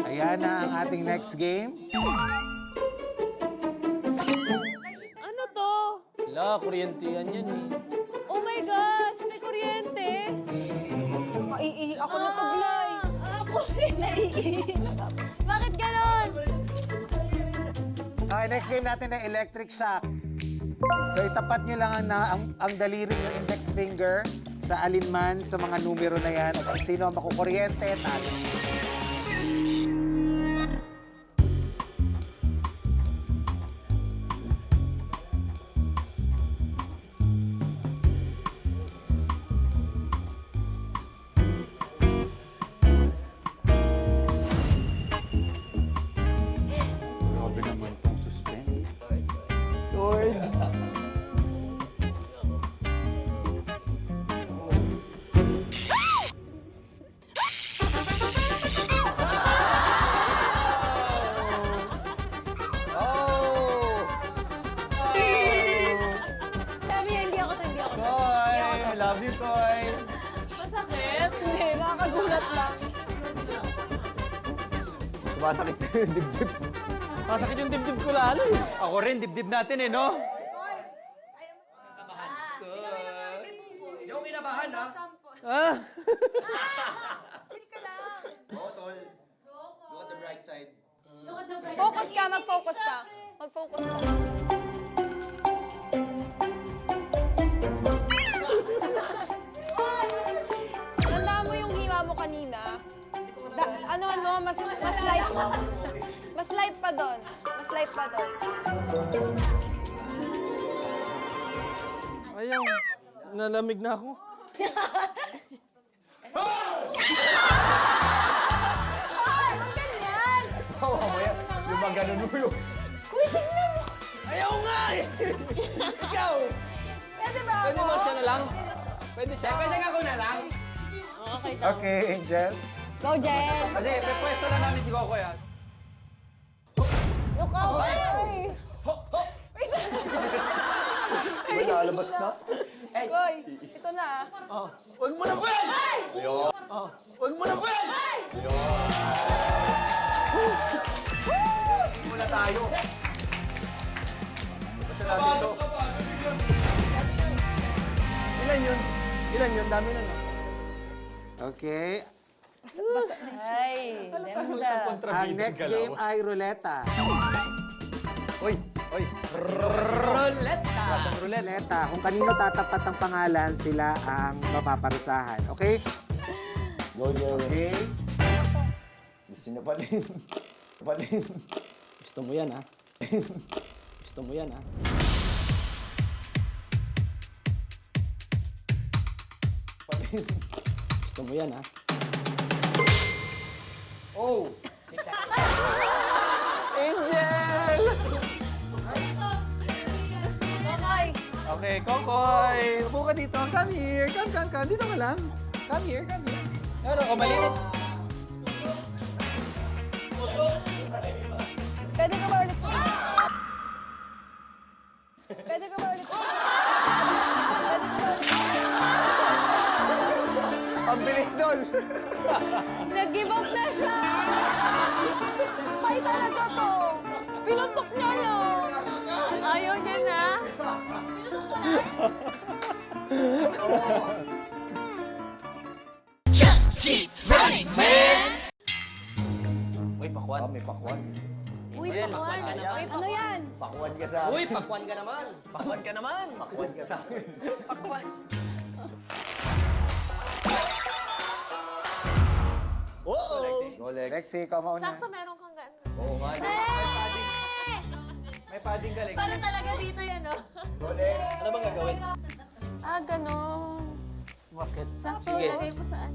Ayan na ang ating next game. Ano to? Wala, kuryente yan eh. Oh my gosh, may kuryente. Maiihi ako na tuglay. Ako rin. Bakit ganon? Okay, next game natin na electric shock. So itapat nyo lang ang daliri nyo, index finger, sa alinman sa mga numero na yan. At kung sino ang makukuryente, talo. Grabe naman tong suspense. Sabi niya, hindi ako to, hindi ako to. Koy! I love you, Koy! Masakit. Hindi, nakakagulat lang. Sumasakit yung dibdib. Masakit yung dibdib ko lalo eh. Ako rin, dibdib natin eh, no? Ah! Oo, tol. Look at the bright side. Focus ka, mag-focus ka. Mag-focus ka. Tandaan mo yung hima mo kanina. Mas light. Mas light pa doon. Mas light pa doon. Ayaw. Nalamig na ako. Ay, huwag ganyan! Oo, mamaya. Yung mga ganun mo yun. Ayaw nga eh! Ikaw! Pwede ba Pwede ako? mo siya na lang? Pwede siya? Pwede nga ako na lang? Okay, Angel. Go, Jen. Kasi, pwesto na namin si Kokoy, ah. Look out! Diba lalabas na? Boy, ito na ah. Huwag mo na ba? Huwag mo na ba? Muna tayo. Basta natin ito. Ilan yun? Ilan yun? Dami na no? Okay. Ay, Denza. Ang next game ay ruleta. Oy, oy. Ruleta! Ruleta. Kung kanino tatapat ang pangalan, sila ang mapaparusahan. Okay? Go, Jerry. Okay. Gusto niya palin. Palin. Gusto mo yan, ha? Gusto mo yan, ha? Palin. Gusto mo yan, ha? Oh! Angel! Kokoy. Okay, Kokoy! Upo ka dito. Come here. Come. Dito ka lang. Come here. Ano? O, malinis. Pwede ka ba ulit? Pwede ka ba ulit? Ang bilis doon! Nag-give up na siya. Spy talaga to. Pinutok niya lang. Ayaw niya na. May pakwan. May pakwan. Uy, Rodel. Ano yan? Pakuan ka sa Uy, pakwan ka naman. Pakuan ka naman. Pakuan ka sa akin. Oo! Go, Lex. Lexi, come on na. Sakto meron kang gano'n. Oo nga. May padding ka, Lexi. Parang talaga dito yan, no? Go, Lex. Ano bang gagawin? Ah, gano'n. Bakit? Sakto, Sige. lagay mo saan?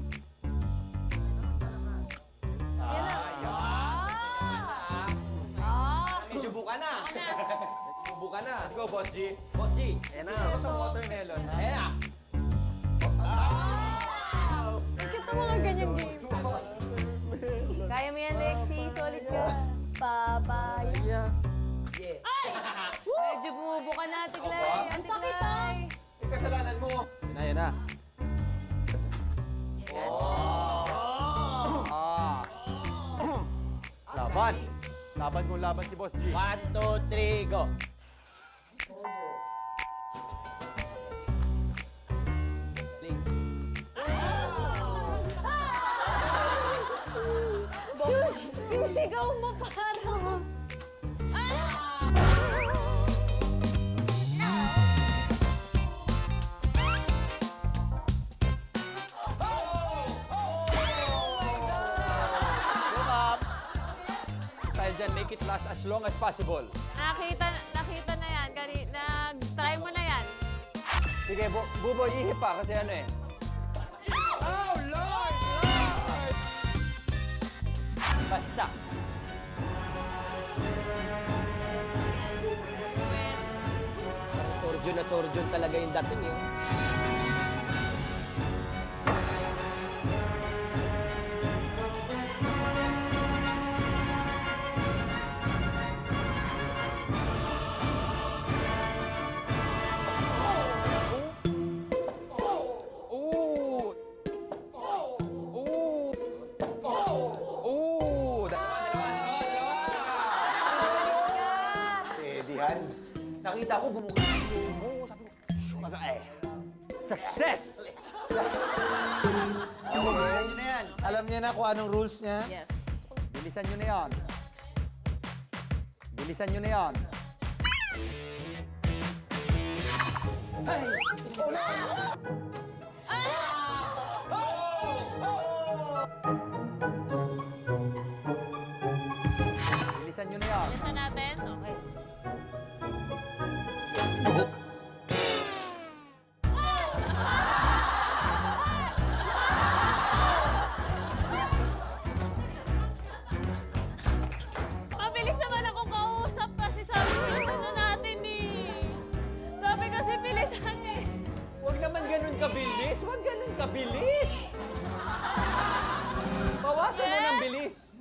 Medyo buka na. Buka na. Let's go, Boss G. Boss G. Ayan na. Ito, watermelon. Ayan na. Bakit ang mga ganyang games? Kaya mo yan, Lexi. Solid ka. Papaya. Yeah. Medyo bumubuka na, Tiglay. Ang sakit, ah. Yung kasalanan mo. Yan na. Laban. Laban kung laban si Boss G. 1, 2, 3, go. Shoot! Yung sigaw mo parang... Style dyan, make it last as long as possible. Nakita na yan. Nag-try mo na yan. Sige, Buboy, ihip pa kasi ano eh. Oh, Lord! Lord! Basta. Sorjon na sorjon talaga yung dating eh. Ooh! Ooh! Ooh! Steady hands. Nakita ko bumukha ng sumo. Sabi ko, shh, success! Bilisan nyo na yan. Alam niya na kung anong rules niya. Yes. Bilisan nyo na yan. Bilisan nyo na yan. Bilisan nyo na yan. Bilisan natin. Okay. Mabilis naman ako kausap kasi sabi ko ano natin eh. Sabi kasi bilisan eh. Huwag naman ganun kabilis. Huwag ganun kabilis. Bawasan mo ng bilis.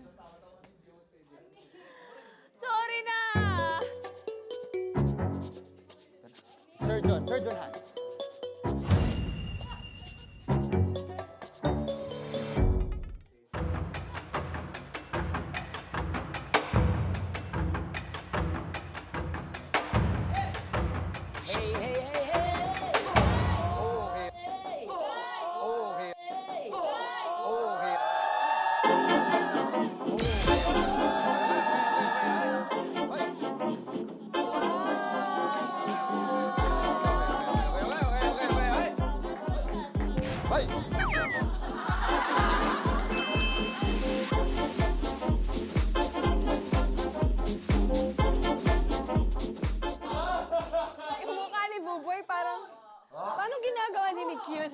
Sorry na. Surgeon hands. Hey, hey, hey, hey! Yung mukha ni Buboy parang... Paano ginagawa ni Mick yun?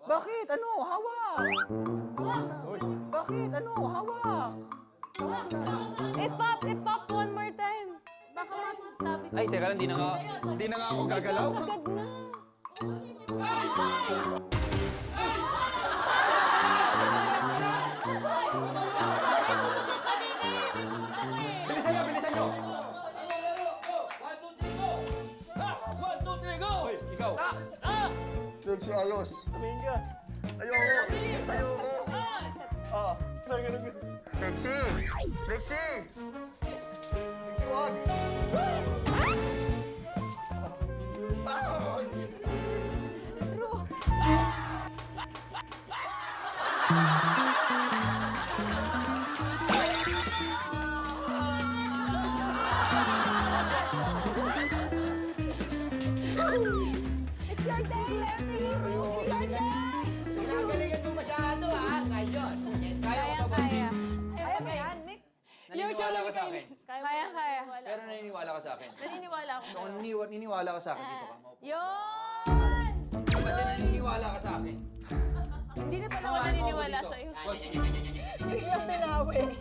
Bakit? Ano? Hawak! Bakit? Ano? Hawak! It popped one more time. Baka matabi. Ay, teka lang, di na nga ako gagalaw. Agad na. Bilisan nyo, bilisan nyo! 1, 2, 3, go! Hoy, ikaw. Lexi, ayos. Tumingin ka. Ayoko. Ayoko. Ah. Lexi! Lexi! Lexi, wag! Naniniwala ka sa akin. Kaya. Pero naniniwala ka sa akin. Naniniwala ako. So, kung naniniwala ka sa akin, dito ka. Yun! Kasi naniniwala ka sa akin. Hindi na pala ako naniniwala sa'yo. Biglang binawi.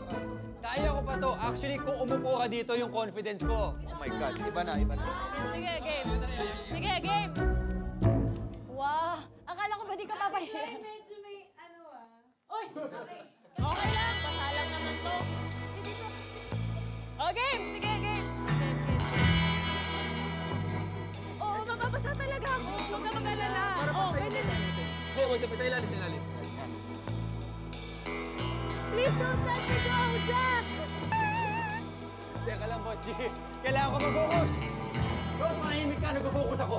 Kaya ko pa to. Actually, kung umupo ka dito, yung confidence ko. Oh my God, iba na, iba na. Sige, game. Sige, game. Wow! Akala ko ba di ka papahin? Medyo may Uy! Okay lang. Pasalang naman to. Oh, game. Sige, game. Oo, mababasa talaga ako. Huwag ka mag-alala. Oo, ganyan. Hindi, huwag sa ilalim, sa ilalim. Please don't let me go, Jack! Teka lang, Boss G. Kailangan ko mag-focus. Boss, manahimik ka. Nag-focus ako.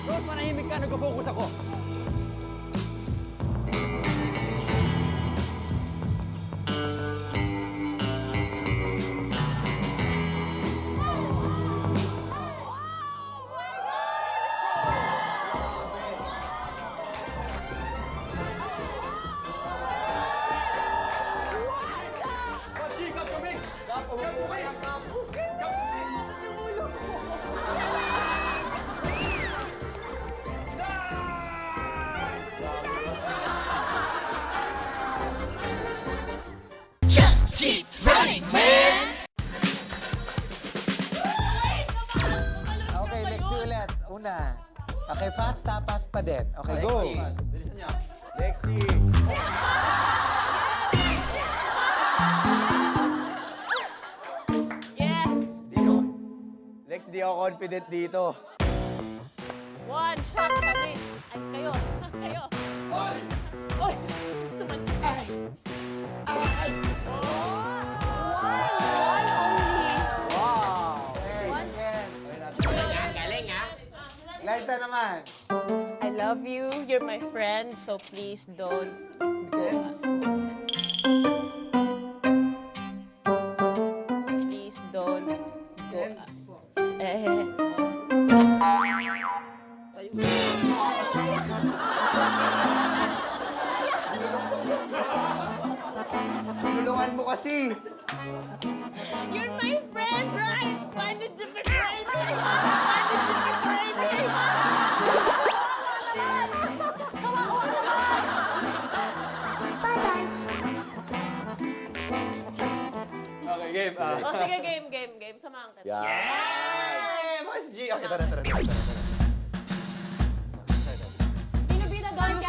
Boss, manahimik ka. Nag-focus ako. Boss G, come to me. Come to me. Come to me. Okay, Lexi ulit. Una. Okay, fast tapas pa din. Okay, go. Bilisan niya. Lexi! Yes! Lex, di ako confident dito. One shot kami. Ay, kayo. Kayo. Oy! Oy! Tumalsik sa akin. Liza naman. I love you. You're my friend, so please don't go. Please don't go. Tulungan mo kasi. You're my friend, right? Why did you betray me? Why did you betray me? Okay, game. Oh, sige, game. Samahan ka. Yeah! Boss G! Okay, tara. Sino bida doon?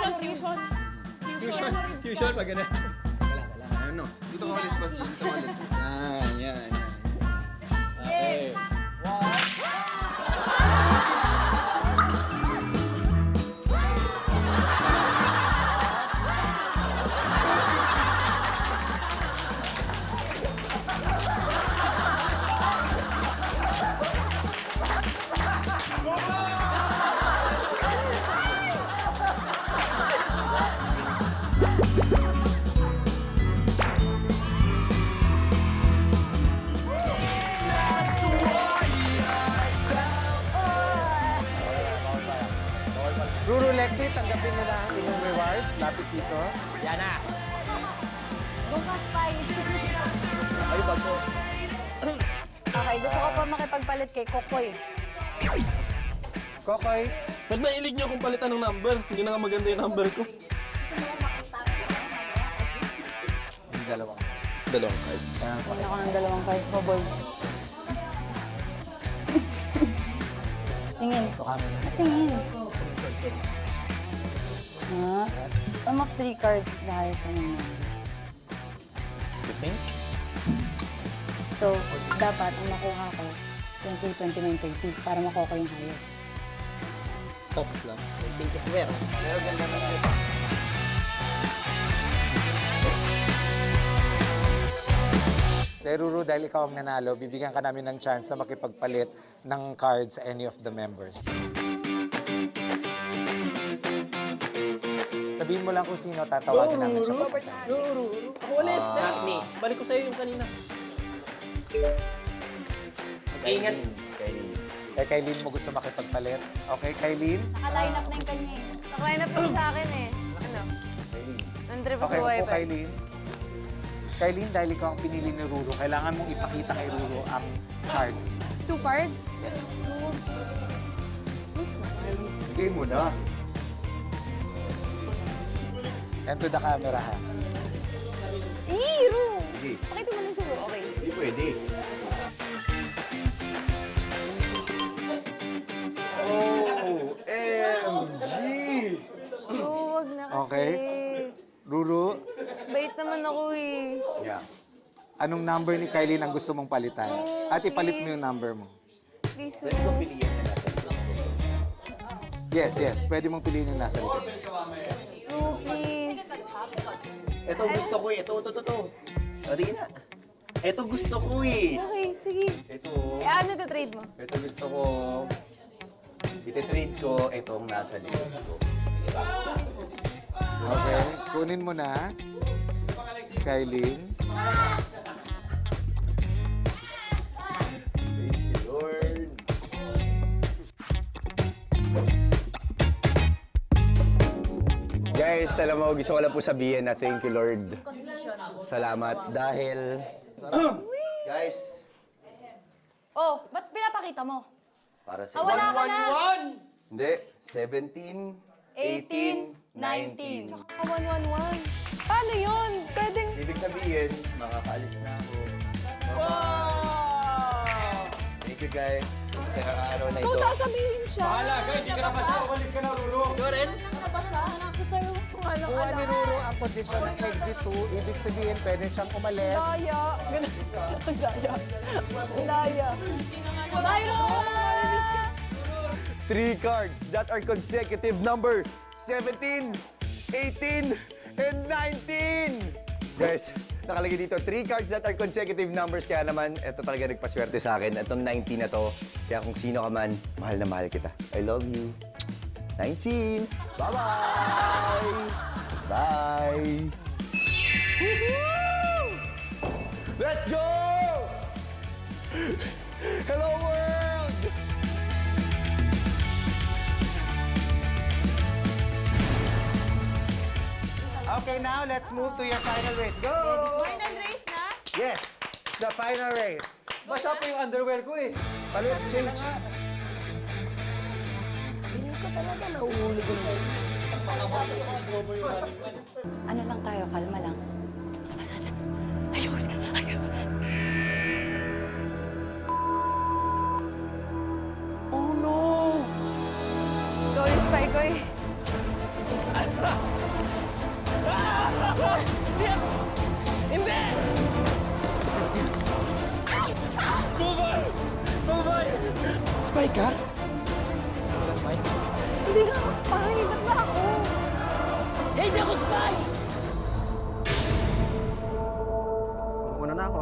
Fusion, pag ganun. Wala. Ano? Dito ka ulit, Boss G. Dito ka ulit. Yan. Okay. Ruru, Lexi, tanggapin nyo na ang inyong reward. Lapit dito. Yan na. Go ka, Spy. Ay, bago. Okay, gusto ko pa makipagpalit kay Kokoy. Kokoy, Ba't ba ilig niyo akong palitan ng number? Hindi na nga maganda yung number ko. Dalawang. Dalawang cards. Kunin ako ng 2 cards ko, boy. Tingin. Tingin. Sum of 3 cards is the highest among numbers. You think? So, dapat ang makuha ko, 20, 29, 30 para makuha ko yung highest. Focus lang. I think it's fair. Ruru, dahil ikaw ang nanalo, bibigyan ka namin ng chance na makipagpalit ng cards sa any of the members. Sabihin mo lang kung sino, tatawagin namin siya. Ruru. Ako ulit. Not me. Balik ko sa'yo yung kanina. Ingat. Kay Kailin mo gusto makipagpalit. Okay, Kailin? Naka-line up na yung kanya eh. Nakaline up din sa akin eh. Ano? Ang trip sa Okay, buhay upo, pa. Kylene. Kylene, dahil ikaw ang pinili ni Ruro, kailangan mong ipakita kay Ruro ang cards. 2 cards? Yes. Please naman. Bigay mo na. And to the camera, ha? Iro! Sige. Pakita mo na sa'yo. Okay. Hindi pwede. OMG! Bro, wag na kasi. Okay. Ruro, Bait naman ako eh. Yeah. anong number ni Kylene ang gusto mong palitan? At ipalit mo yung number mo. Please, Pwede ko piliin na nasa Yes, yes. Pwede mong piliin yung nasa likod. Bro, please. Ito gusto ko eh. Ito. O, di na. Ito gusto ko eh. Okay, sige. Ito. Eh, ano to-trade mo? Ito gusto ko. Iti-trade ko itong nasa likod ko. Okay. Kunin mo na. Kylene. Thank you, Lord. Guys, alam mo, gusto ko lang po sabihin na thank you, Lord. Salamat dahil... Guys, Oh, ba't pinapakita mo? para sa Wala ka na! Hindi, 17, 18, 19. 111. Paano yun? Pwedeng... Ibig sabihin, makakaalis na ako. Thank you, guys. Sa araw na ito. So, sasabihin siya. Kuha ni Ruro ang kondisyon ng exit 2. Ibig sabihin, pwede siyang umalis. Daya. Daya. Byron! 3 cards that are consecutive numbers. 17, 18, and 19! Guys, nakalagay dito, 3 cards that are consecutive numbers. Kaya naman, ito talaga nagpaswerte sa akin. Itong 19 na to. Kaya kung sino ka man, mahal na mahal kita. I love you. 19! Bye-bye! Bye! Let's go! Hello, world! Okay, now let's move to your final race. Go! Final race na? Yes, it's the final race. Basa pa yung underwear ko eh. Palit, change. Ano lang tayo, kalma lang. Asan na? Ayun! Ayun! Oh no! Ikaw yung spy ko eh. Spy ka? Hindi na ako spy. Ba't ba ako? Hindi ako spy! Una na ako.